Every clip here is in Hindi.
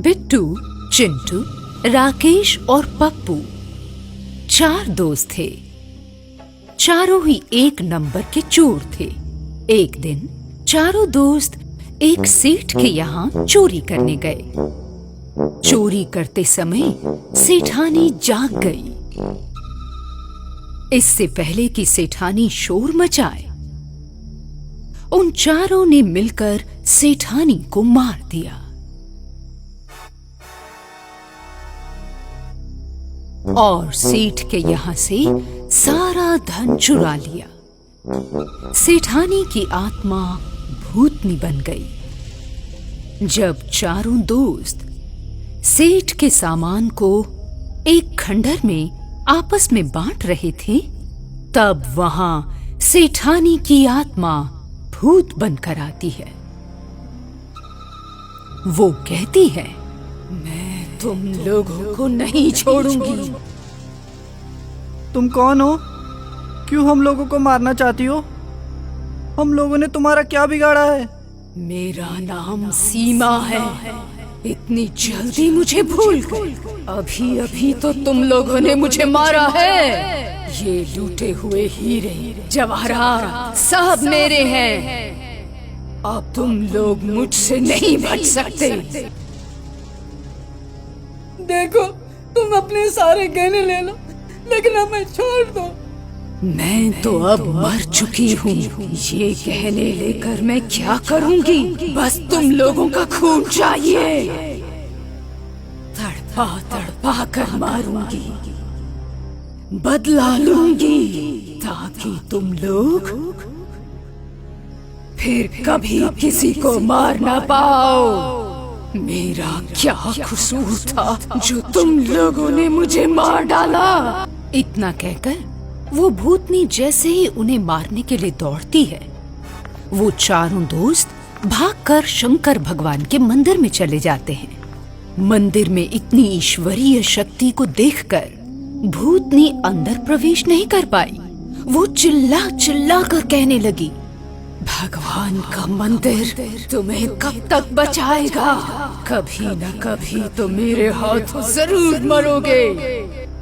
बिट्टू, चिंटू, राकेश और पप्पू 4 दोस्त थे। चारों ही एक नंबर के चोर थे। एक दिन चारों दोस्त एक सेठ के यहाँ चोरी करने गए। चोरी करते समय सेठानी जाग गई। इससे पहले कि सेठानी शोर मचाए, उन चारों ने मिलकर सेठानी को मार दिया। और सेठ के यहाँ से सारा धन चुरा लिया। सेठानी की आत्मा भूतनी बन गई। जब चारों दोस्त सेठ के सामान को एक खंडहर में आपस में बांट रहे थे, तब वहां सेठानी की आत्मा भूत बनकर आती है। वो कहती है, मैं तुम लोगों को नहीं छोड़ूंगी। तुम कौन हो? क्यों हम लोगों को मारना चाहती हो? हम लोगों ने तुम्हारा क्या बिगाड़ा है? मेरा नाम सीमा है। इतनी जल्दी मुझे भूल गई? अभी अभी तो तुम लोगों ने मुझे मारा है। ये लूटे हुए हीरे जवाहरात सब मेरे हैं। अब तुम लोग मुझसे नहीं बच सकते। देखो, तुम अपने सारे गहने ले लो, लेकिन हमें छोड़ दो। मैं तो अब मर चुकी हूँ। ये गहने लेकर मैं क्या करूँगी? बस तुम लोगों का खून चाहिए। तड़पा तड़पा कर मारूंगी, बदला लूंगी, ताकि तुम लोग फिर कभी किसी को मार ना पाओ। मेरा क्या कसूर था जो तुम लोगों ने मुझे मार डाला? इतना कहकर वो भूतनी जैसे ही उन्हें मारने के लिए दौड़ती है, वो चारों दोस्त भागकर शंकर भगवान के मंदिर में चले जाते हैं। मंदिर में इतनी ईश्वरीय शक्ति को देखकर भूतनी अंदर प्रवेश नहीं कर पाई। वो चिल्ला चिल्ला कर कहने लगी, भगवान का मंदिर तुम्हें कब तक बचाएगा? कभी न कभी तो मेरे हाथों जरूर मरोगे।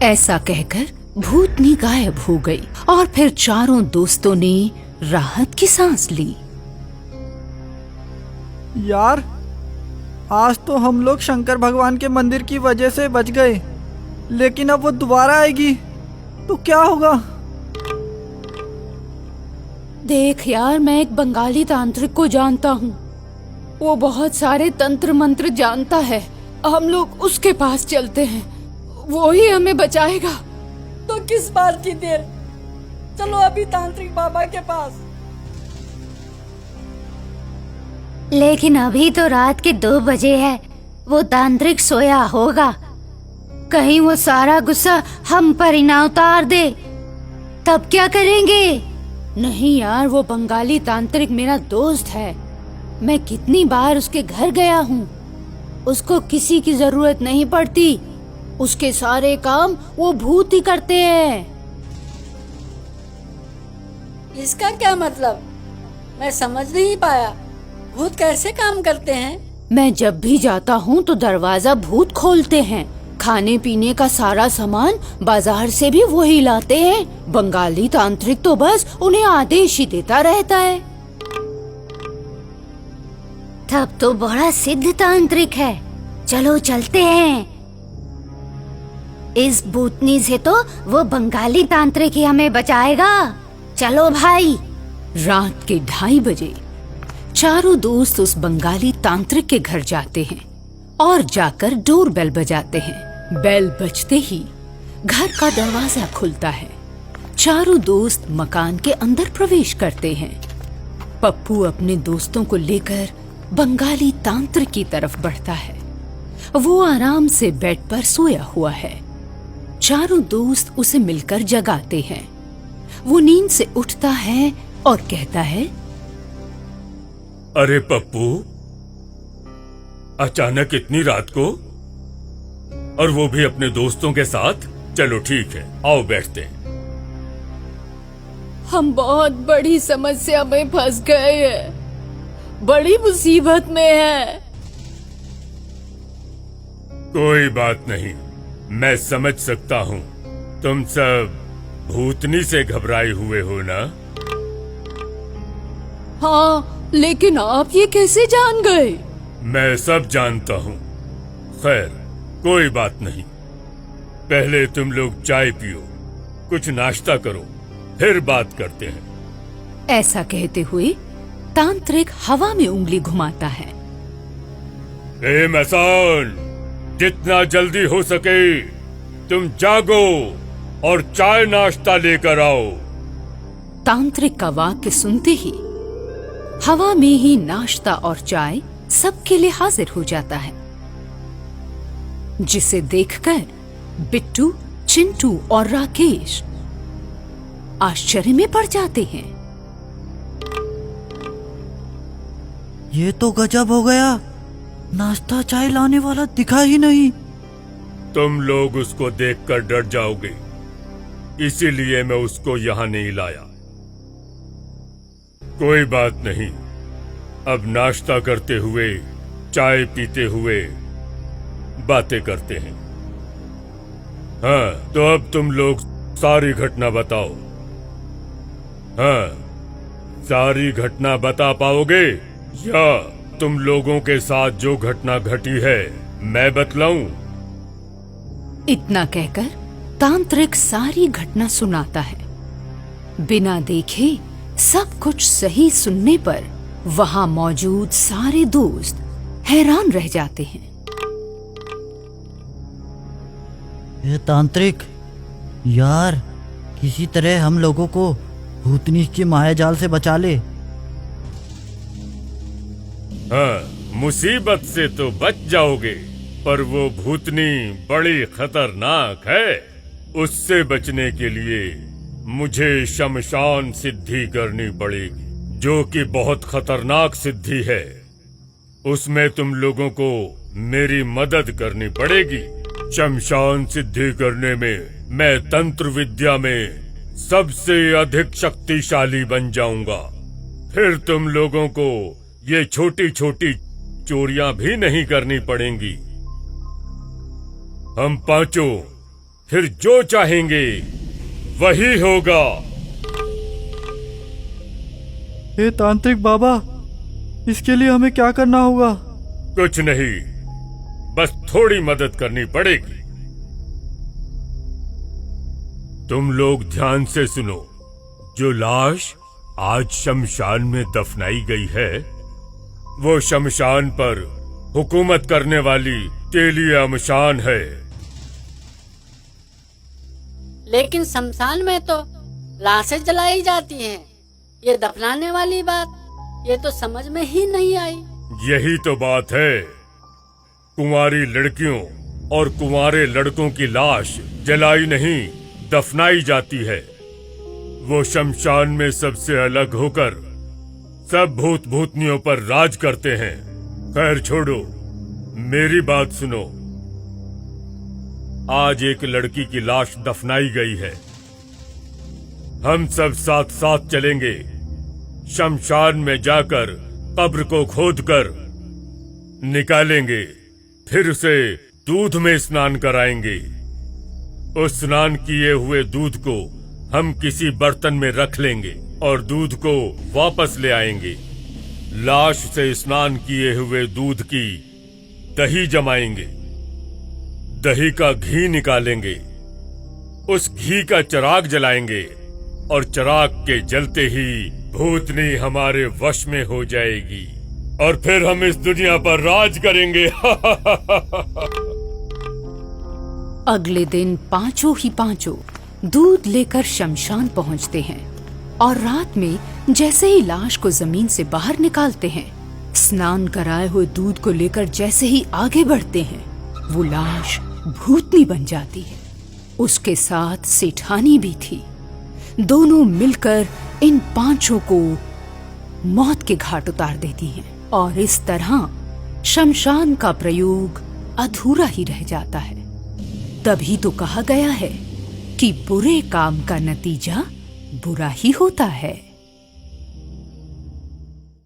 ऐसा कहकर भूतनी गायब हो गई और फिर चारों दोस्तों ने राहत की सांस ली। यार, आज तो हम लोग शंकर भगवान के मंदिर की वजह से बच गए, लेकिन अब वो दोबारा आएगी तो क्या होगा? देख यार, मैं एक बंगाली तांत्रिक को जानता हूँ। वो बहुत सारे तंत्र मंत्र जानता है। हम लोग उसके पास चलते हैं, वो ही हमें बचाएगा। तो किस बात की देर, चलो अभी तांत्रिक बाबा के पास। लेकिन अभी तो रात के 2 बजे है। वो तांत्रिक सोया होगा। कहीं वो सारा गुस्सा हम पर ही ना उतार दे, तब क्या करेंगे? नहीं यार, वो बंगाली तांत्रिक मेरा दोस्त है। मैं कितनी बार उसके घर गया हूँ। उसको किसी की जरूरत नहीं पड़ती। उसके सारे काम वो भूत ही करते हैं। इसका क्या मतलब? मैं समझ नहीं पाया। भूत कैसे काम करते हैं? मैं जब भी जाता हूँ तो दरवाजा भूत खोलते हैं। खाने पीने का सारा सामान बाजार से भी वही लाते हैं। बंगाली तांत्रिक तो बस उन्हें आदेश ही देता रहता है। तब तो बड़ा सिद्ध तांत्रिक है। चलो चलते हैं। इस भूतनी से तो वो बंगाली तांत्रिक ही हमें बचाएगा। चलो भाई। रात के 2:30 बजे चारों दोस्त उस बंगाली तांत्रिक के घर जाते हैं और जाकर डोर बेल बजाते हैं। बेल बजते ही घर का दरवाजा खुलता है। चारों दोस्त मकान के अंदर प्रवेश करते हैं। पप्पू अपने दोस्तों को लेकर बंगाली तांत्रिक की तरफ बढ़ता है। वो आराम से बेड पर सोया हुआ है। चारों दोस्त उसे मिलकर जगाते हैं। वो नींद से उठता है और कहता है, अरे पप्पू, अचानक इतनी रात को, और वो भी अपने दोस्तों के साथ? चलो ठीक है, आओ बैठते हैं। हम बहुत बड़ी समस्या में फंस गए हैं। बड़ी मुसीबत में है। कोई बात नहीं, मैं समझ सकता हूँ। तुम सब भूतनी से घबराए हुए हो ना? हाँ, लेकिन आप ये कैसे जान गए? मैं सब जानता हूँ। खैर, कोई बात नहीं। पहले तुम लोग चाय पियो, कुछ नाश्ता करो, फिर बात करते हैं। ऐसा कहते हुए तांत्रिक हवा में उंगली घुमाता है। ए मैसान, जितना जल्दी हो सके तुम जागो और चाय नाश्ता लेकर आओ। तांत्रिक का वाक्य सुनते ही हवा में ही नाश्ता और चाय सबके लिए हाजिर हो जाता है, जिसे देखकर बिट्टू, चिंटू और राकेश आश्चर्य में पड़ जाते हैं। ये तो गजब हो गया, नाश्ता चाय लाने वाला दिखा ही नहीं। तुम लोग उसको देखकर डर जाओगे, इसीलिए मैं उसको यहाँ नहीं लाया। कोई बात नहीं, अब नाश्ता करते हुए, चाय पीते हुए बातें करते हैं। हाँ, तो अब तुम लोग सारी घटना बताओ। हाँ, सारी घटना बता पाओगे या तुम लोगों के साथ जो घटना घटी है मैं बतलाऊं? इतना कहकर तांत्रिक सारी घटना सुनाता है। बिना देखे सब कुछ सही सुनने पर वहां मौजूद सारे दोस्त हैरान रह जाते हैं। ये तांत्रिक, यार किसी तरह हम लोगों को भूतनी की माया जाल से बचा ले। हाँ, मुसीबत से तो बच जाओगे, पर वो भूतनी बड़ी खतरनाक है। उससे बचने के लिए मुझे शमशान सिद्धि करनी पड़ेगी, जो कि बहुत खतरनाक सिद्धि है। उसमें तुम लोगों को मेरी मदद करनी पड़ेगी। शमशान सिद्धि करने में मैं तंत्र विद्या में सबसे अधिक शक्तिशाली बन जाऊंगा। फिर तुम लोगों को ये छोटी छोटी चोरियां भी नहीं करनी पड़ेंगी। हम पांचों फिर जो चाहेंगे वही होगा। हे तांत्रिक बाबा, इसके लिए हमें क्या करना होगा? कुछ नहीं, बस थोड़ी मदद करनी पड़ेगी। तुम लोग ध्यान से सुनो। जो लाश आज शमशान में दफनाई गई है, वो शमशान पर हुकूमत करने वाली तेलिया मशान है। लेकिन शमशान में तो लाशें जलाई जाती हैं। ये दफनाने वाली बात, ये तो समझ में ही नहीं आई। यही तो बात है। कुंवारी लड़कियों और कुंवारे लड़कों की लाश जलाई नहीं, दफनाई जाती है। वो शमशान में सबसे अलग होकर सब भूत भूतनियों पर राज करते हैं। खैर छोड़ो, मेरी बात सुनो। आज एक लड़की की लाश दफनाई गई है। हम सब साथ साथ चलेंगे। शमशान में जाकर कब्र को खोदकर निकालेंगे, फिर उसे दूध में स्नान कराएंगे। उस स्नान किए हुए दूध को हम किसी बर्तन में रख लेंगे और दूध को वापस ले आएंगे। लाश से स्नान किए हुए दूध की दही जमाएंगे, दही का घी निकालेंगे, उस घी का चिराग जलाएंगे और चिराग के जलते ही भूतनी हमारे वश में हो जाएगी और फिर हम इस दुनिया पर राज करेंगे। अगले दिन पांचों ही पांचों दूध लेकर शमशान पहुंचते हैं और रात में जैसे ही लाश को जमीन से बाहर निकालते हैं, स्नान कराए हुए दूध को लेकर जैसे ही आगे बढ़ते हैं, वो लाश भूतनी बन जाती है। उसके साथ सेठानी भी थी। दोनों मिलकर इन पांचों को मौत के घाट उतार देती हैं और इस तरह शमशान का प्रयोग अधूरा ही रह जाता है। तभी तो कहा गया है कि बुरे काम का नतीजा बुरा ही होता है।